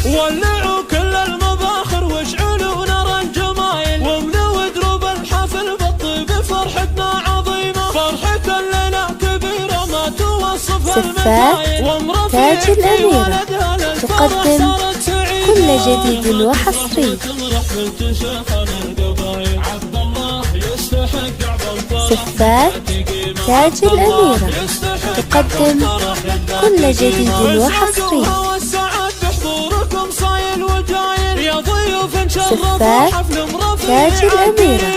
ولعوا كل المباخر واشعلوا نار الجمايل، واملوا دروب الحفل بالطيب فرحتنا عظيمة، فرحة لنا كبيرة ما توصفها المثايل. تاج الأميرة تقدم كل جديد وحصري. صفات تاج الأميرة تقدم كل جديد وحصري. صفات تاج الأميرة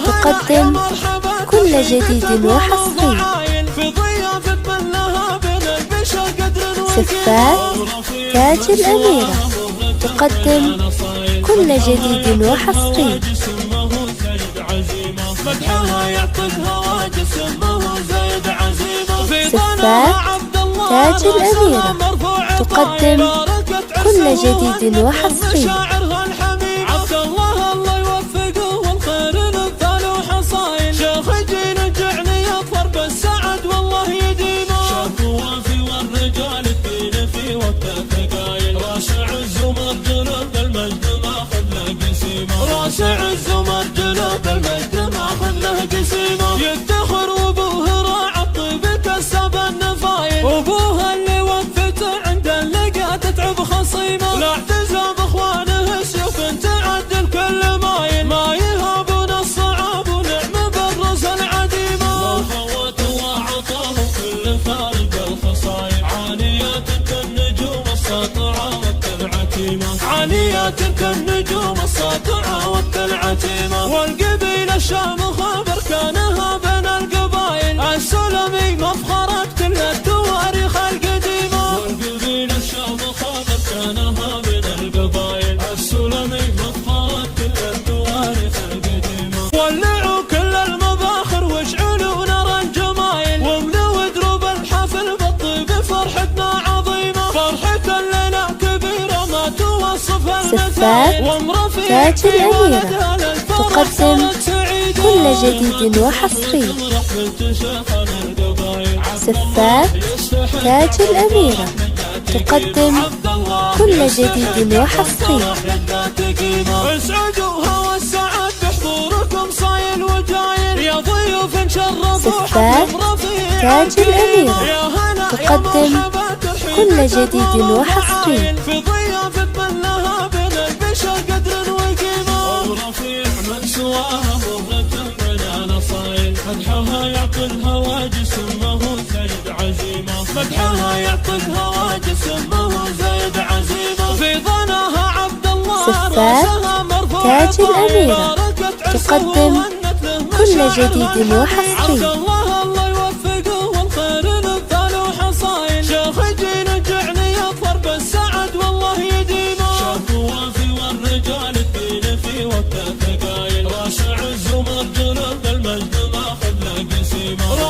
تقدم كل جديد وحصري. صفات تاج الأميرة تقدم كل جديد وحصري. صفات تاج الأميرة تقدم كل جديد وحصري. راسع الزمر جنوب المجد ماخذ له قسيمه، يفتخر وابوه راعى الطيب كسب النفايل، وابوه اللي وقفته عند اللقا تتعب خصيمه، لا اعتزم باخوانه سيوف تعدل كل مايل، ما يهابون الصعاب ونعم بالرز العديمه، والخوات وعطاهم كل فارق الخصايل، عانيات كالنجوم الساطعه والعتيمه، عانيات كالنجوم الساطعه والعتيمة، والقبيلة الشامخة بركانها بين القبايل، السلمي مفخرة كل التواريخ القديمة، والقبيلة الشامخة بركانها بين القبايل، السلمي مفخرة كل التواريخ القديمة، ولعوا كل المباخر واشعلوا نار الجمايل، واملوا دروب الحفل بالطيب فرحتنا عظيمة، فرحة لنا كبيرة ما توصفها المثايل. تاج الأميرة تقدم كل جديد وحصري. صفات تاج الأميرة تقدم كل جديد وحصري. اسعدوها والسعد بحضوركم صايل وجايل، يا ضيوف شرفوا. صفات تاج الأميرة تقدم كل جديد وحصري. في ضيافة من لها بين البشر قدر وقيمة، ورفيع من سواها مهرة من نصايل، مدحها يعطي الهواجس امه زيد عزيمة، مدحها يعطي الهواجس امه زيد عزيمة، في ظناها عبد الله. صفات تاج الأميرة تقدم كل جديد وحصري.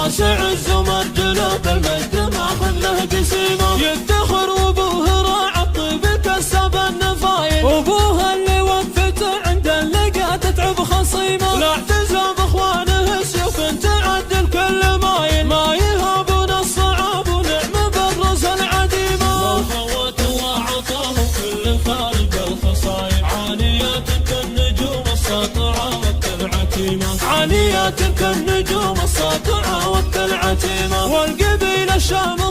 راسع الزمر جنوب المجد ماخذ له قسيمه، يفتخر وابوه راعى الطيب كسب النفايل، وابوه اللي وقفته عند اللقا تتعب خصيمه، لا اعتزم باخوانه سيوف تعدل كل مايل، ما يهابون الصعاب ونعم بالرز العديمه، والخوات وعطاهم كل فارق الخصايل، عانيات كالنجوم الساطعه والعتيمه، عانيات كالنجوم الساطعه والعتيمة، والقبيلة الشامخة